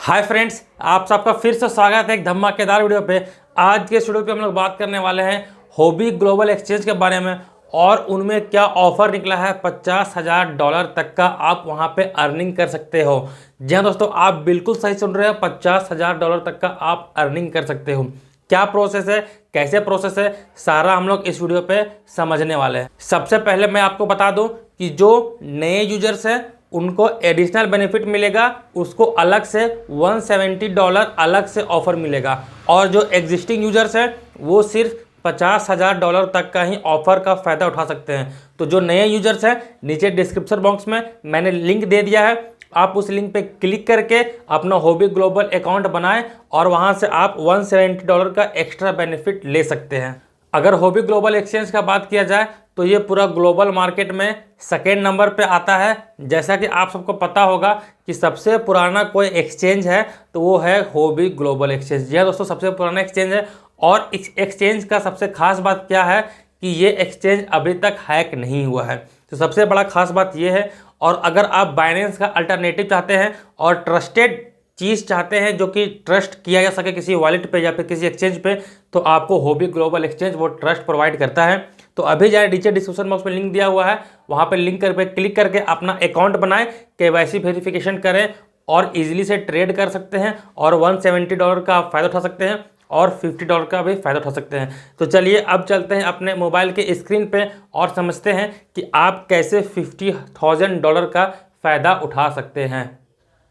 Hi friends, आप सबका फिर से स्वागत है एक धमाकेदार वीडियो पे। आज के इस वीडियो पे हम लोग बात करने वाले हैं होबी ग्लोबल एक्सचेंज के बारे में और उनमें क्या ऑफर निकला है। $50,000 तक का आप वहां पे अर्निंग कर सकते हो। जी हाँ दोस्तों, आप बिल्कुल सही सुन रहे हैं, $50,000 तक का आप अर्निंग कर सकते हो। क्या प्रोसेस है, कैसे प्रोसेस है, सारा हम लोग इस वीडियो पे समझने वाले हैं। सबसे पहले मैं आपको बता दूं कि जो नए यूजर्स हैं उनको एडिशनल बेनिफिट मिलेगा, उसको अलग से $170 अलग से ऑफर मिलेगा। और जो एग्जिस्टिंग यूजर्स हैं वो सिर्फ $50,000 तक का ही ऑफर का फ़ायदा उठा सकते हैं। तो जो नए यूजर्स हैं, नीचे डिस्क्रिप्शन बॉक्स में मैंने लिंक दे दिया है, आप उस लिंक पे क्लिक करके अपना होबी ग्लोबल अकाउंट बनाएं और वहां से आप $170 का एक्स्ट्रा बेनिफिट ले सकते हैं। अगर होबी ग्लोबल एक्सचेंज का बात किया जाए तो ये पूरा ग्लोबल मार्केट में सेकेंड नंबर पे आता है। जैसा कि आप सबको पता होगा कि सबसे पुराना कोई एक्सचेंज है तो वो है होबी ग्लोबल एक्सचेंज। यह दोस्तों सबसे पुराना एक्सचेंज है। और इस एक्सचेंज का सबसे खास बात क्या है कि ये एक्सचेंज अभी तक हैक नहीं हुआ है। तो सबसे बड़ा खास बात ये है। और अगर आप बाइनेंस का अल्टरनेटिव चाहते हैं और ट्रस्टेड चीज़ चाहते हैं जो कि ट्रस्ट किया जा सके किसी वॉलेट पे या फिर किसी एक्सचेंज पे, तो आपको होबी ग्लोबल एक्सचेंज वो ट्रस्ट प्रोवाइड करता है। तो अभी जाए, नीचे डिस्क्रिप्शन बॉक्स में लिंक दिया हुआ है, वहाँ पे लिंक पे क्लिक करके अपना अकाउंट बनाएं, केवाईसी वेरिफिकेशन करें और इजीली से ट्रेड कर सकते हैं और $170 का आप फ़ायदा उठा सकते हैं और $50 का भी फ़ायदा उठा सकते हैं। तो चलिए अब चलते हैं अपने मोबाइल के स्क्रीन पे और समझते हैं कि आप कैसे $50,000 का फ़ायदा उठा सकते हैं।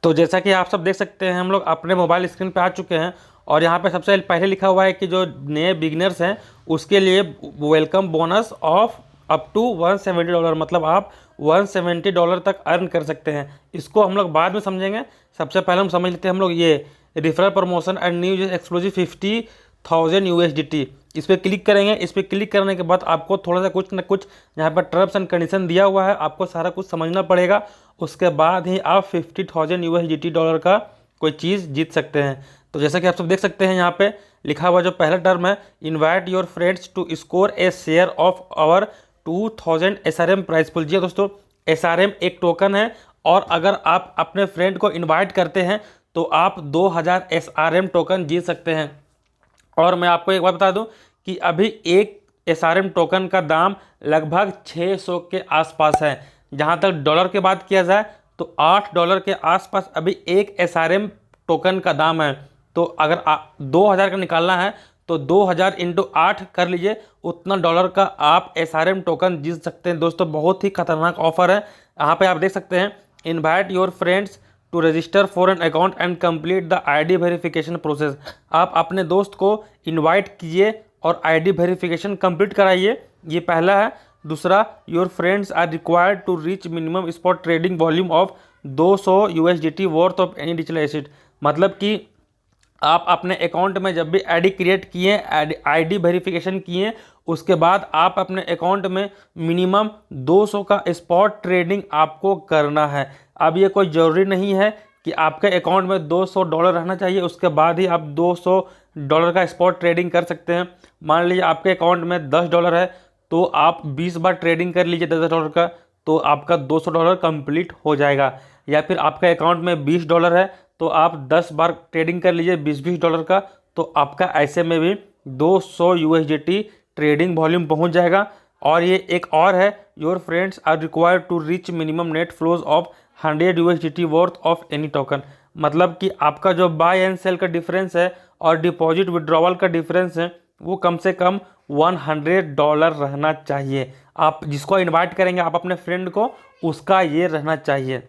तो जैसा कि आप सब देख सकते हैं, हम लोग अपने मोबाइल स्क्रीन पे आ चुके हैं और यहाँ पे सबसे पहले लिखा हुआ है कि जो नए बिगनर्स हैं उसके लिए welcome bonus of up to $170, मतलब आप $170 तक अर्न कर सकते हैं। इसको हम लोग बाद में समझेंगे। सबसे पहले हम समझ लेते हैं हम लोग ये referral promotion and new exclusive 50,000 USDT। इस पर क्लिक करेंगे। इस पर क्लिक करने के बाद आपको थोड़ा सा कुछ ना कुछ यहाँ पर टर्म्स एंड कंडीशन दिया हुआ है, आपको सारा कुछ समझना पड़ेगा। उसके बाद ही आप $50,000 USDT का कोई चीज़ जीत सकते हैं। तो जैसा कि आप सब देख सकते हैं, यहाँ पे लिखा हुआ जो पहला टर्म है, invite your friends to score a share of our 2000 SRM prize pool. जी दोस्तों, SRM एक टोकन है और अगर आप अपने फ्रेंड को इन्वाइट करते हैं तो आप 2000 SRM टोकन जीत सकते हैं। और मैं आपको एक बात बता दूं कि अभी एक SRM टोकन का दाम लगभग 600 के आसपास है। जहां तक डॉलर की बात किया जाए तो $8 के आसपास अभी एक SRM टोकन का दाम है। तो अगर 2000 का निकालना है तो 2000 × 8 कर लीजिए, उतना डॉलर का आप SRM टोकन जीत सकते हैं। दोस्तों बहुत ही खतरनाक ऑफर है। यहाँ पे आप देख सकते हैं, invite your friends to register for an account and complete the ID verification process. आप अपने दोस्त को इन्वाइट कीजिए और ID वेरिफिकेशन कंप्लीट कराइए। ये पहला है। दूसरा, your friends are required to reach minimum spot trading volume of 200 USDT worth of any digital asset. मतलब कि आप अपने अकाउंट में जब भी ID क्रिएट किए, ID वेरिफिकेशन किए, उसके बाद आप अपने अकाउंट में मिनिमम 200 का स्पॉट ट्रेडिंग आपको करना है। अब ये कोई ज़रूरी नहीं है कि आपके अकाउंट में $200 रहना चाहिए, उसके बाद ही आप $200 का स्पॉट ट्रेडिंग कर सकते हैं। मान लीजिए आपके अकाउंट में $10 है तो आप 20 बार ट्रेडिंग कर लीजिए $10 का, तो आपका $200 कंप्लीट हो जाएगा। या फिर आपके अकाउंट में $20 है तो आप 10 बार ट्रेडिंग कर लीजिए $20 का, तो आपका ऐसे में भी 200 USDT ट्रेडिंग वॉल्यूम पहुंच जाएगा। और ये एक और है, your friends are required to reach minimum net flows of 100 USDT worth of any token. मतलब कि आपका जो बाय एंड सेल का डिफरेंस है और डिपॉजिट विड्रॉवल का डिफरेंस है वो कम से कम $100 रहना चाहिए। आप जिसको इन्वाइट करेंगे आप अपने फ्रेंड को, उसका ये रहना चाहिए।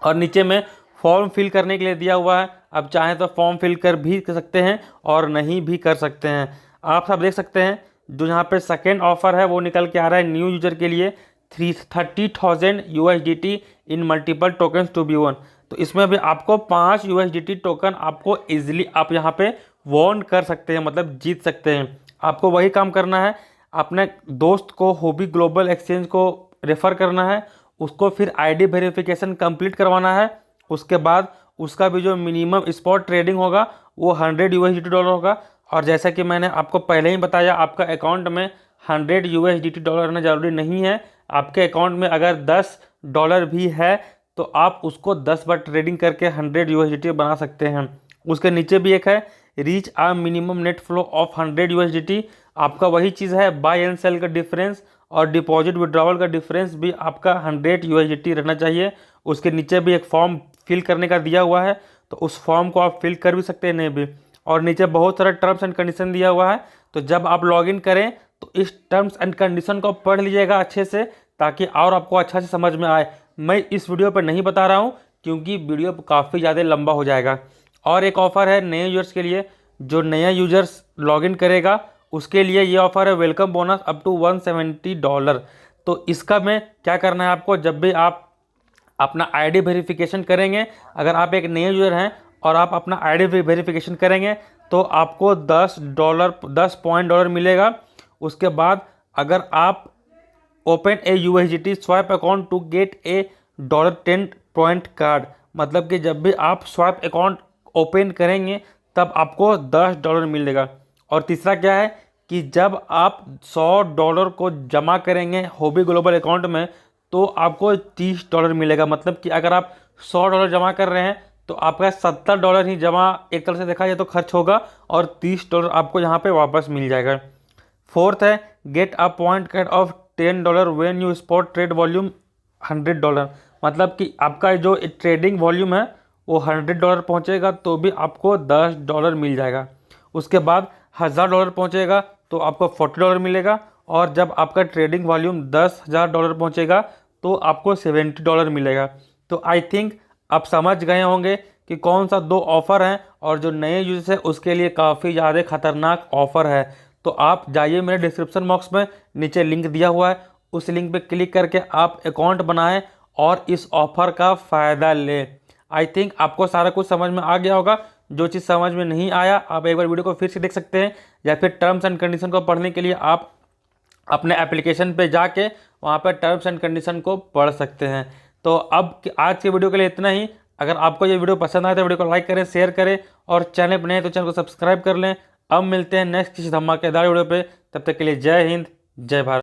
और नीचे में फॉर्म फिल करने के लिए दिया हुआ है। अब चाहें तो फॉर्म फिल कर भी कर सकते हैं और नहीं भी कर सकते हैं। आप सब देख सकते हैं जो यहाँ पे सेकेंड ऑफर है वो निकल के आ रहा है न्यू यूजर के लिए 30,000 USDT in multiple tokens to be won. तो इसमें भी आपको 5 USDT टोकन आपको इजीली आप यहाँ पे वॉन कर सकते हैं, मतलब जीत सकते हैं। आपको वही काम करना है, अपने दोस्त को होबी ग्लोबल एक्सचेंज को रेफ़र करना है, उसको फिर ID वेरिफिकेशन कंप्लीट करवाना है। उसके बाद उसका भी जो मिनिमम स्पॉट ट्रेडिंग होगा वो 100 USDT होगा। और जैसा कि मैंने आपको पहले ही बताया, आपका अकाउंट में 100 USDT रहना ज़रूरी नहीं है। आपके अकाउंट में अगर $10 भी है तो आप उसको 10 बार ट्रेडिंग करके 100 USDT बना सकते हैं। उसके नीचे भी एक है reach a minimum net flow of 100 USDT। आपका वही चीज़ है, बाय एंड सेल का डिफरेंस और डिपॉजिट विड्रॉवल का डिफरेंस भी आपका 100 USDT रहना चाहिए। उसके नीचे भी एक फॉर्म फिल करने का दिया हुआ है, तो उस फॉर्म को आप फिल कर भी सकते हैं नहीं भी। और नीचे बहुत सारा टर्म्स एंड कंडीशन दिया हुआ है, तो जब आप लॉगिन करें तो इस टर्म्स एंड कंडीशन को पढ़ लीजिएगा अच्छे से, ताकि और आपको अच्छा से समझ में आए। मैं इस वीडियो पर नहीं बता रहा हूँ क्योंकि वीडियो काफ़ी ज़्यादा लंबा हो जाएगा। और एक ऑफ़र है नए यूजर्स के लिए, जो नया यूजर्स लॉगिन करेगा उसके लिए ये ऑफ़र है वेलकम बोनस अप टू $170। तो इसका में क्या करना है आपको, जब भी आप अपना आईडी वेरिफिकेशन करेंगे, अगर आप एक नए यूज़र हैं और आप अपना आईडी वेरिफिकेशन करेंगे तो आपको $10 मिलेगा। उसके बाद अगर आप open a USDT swap account to get a $10 point card, मतलब कि जब भी आप स्वैप अकाउंट ओपन करेंगे तब आपको $10 मिलेगा। और तीसरा क्या है कि जब आप $100 को जमा करेंगे हॉबी ग्लोबल अकाउंट में तो आपको $30 मिलेगा। मतलब कि अगर आप $100 जमा कर रहे हैं तो आपका $70 ही जमा एक तरह से देखा जाए तो खर्च होगा और $30 आपको यहाँ पे वापस मिल जाएगा। फोर्थ है get a point card of $10 when you spot trade volume $100। मतलब कि आपका जो ट्रेडिंग वॉल्यूम है वो $100 पहुँचेगा तो भी आपको $10 मिल जाएगा। उसके बाद $1000 पहुँचेगा तो आपको $40 मिलेगा, और जब आपका ट्रेडिंग वॉल्यूम $10,000 पहुँचेगा तो आपको $70 मिलेगा। तो आई थिंक आप समझ गए होंगे कि कौन सा दो ऑफ़र हैं, और जो नए यूजर्स है उसके लिए काफ़ी ज़्यादा खतरनाक ऑफ़र है। तो आप जाइए मेरे डिस्क्रिप्शन बॉक्स में, नीचे लिंक दिया हुआ है, उस लिंक पे क्लिक करके आप अकाउंट बनाएं और इस ऑफ़र का फ़ायदा लें। आई थिंक आपको सारा कुछ समझ में आ गया होगा। जो चीज़ समझ में नहीं आया आप एक बार वीडियो को फिर से देख सकते हैं, या फिर टर्म्स एंड कंडीशन को पढ़ने के लिए आप अपने एप्लीकेशन पे जाके वहाँ पर टर्म्स एंड कंडीशन को पढ़ सकते हैं। तो अब आज के वीडियो के लिए इतना ही। अगर आपको ये वीडियो पसंद आए तो वीडियो को लाइक करें, शेयर करें, और चैनल पर नए तो चैनल को सब्सक्राइब कर लें। अब मिलते हैं नेक्स्ट किसी धमाकेदार वीडियो पे, तब तक के लिए जय हिंद, जय भारत।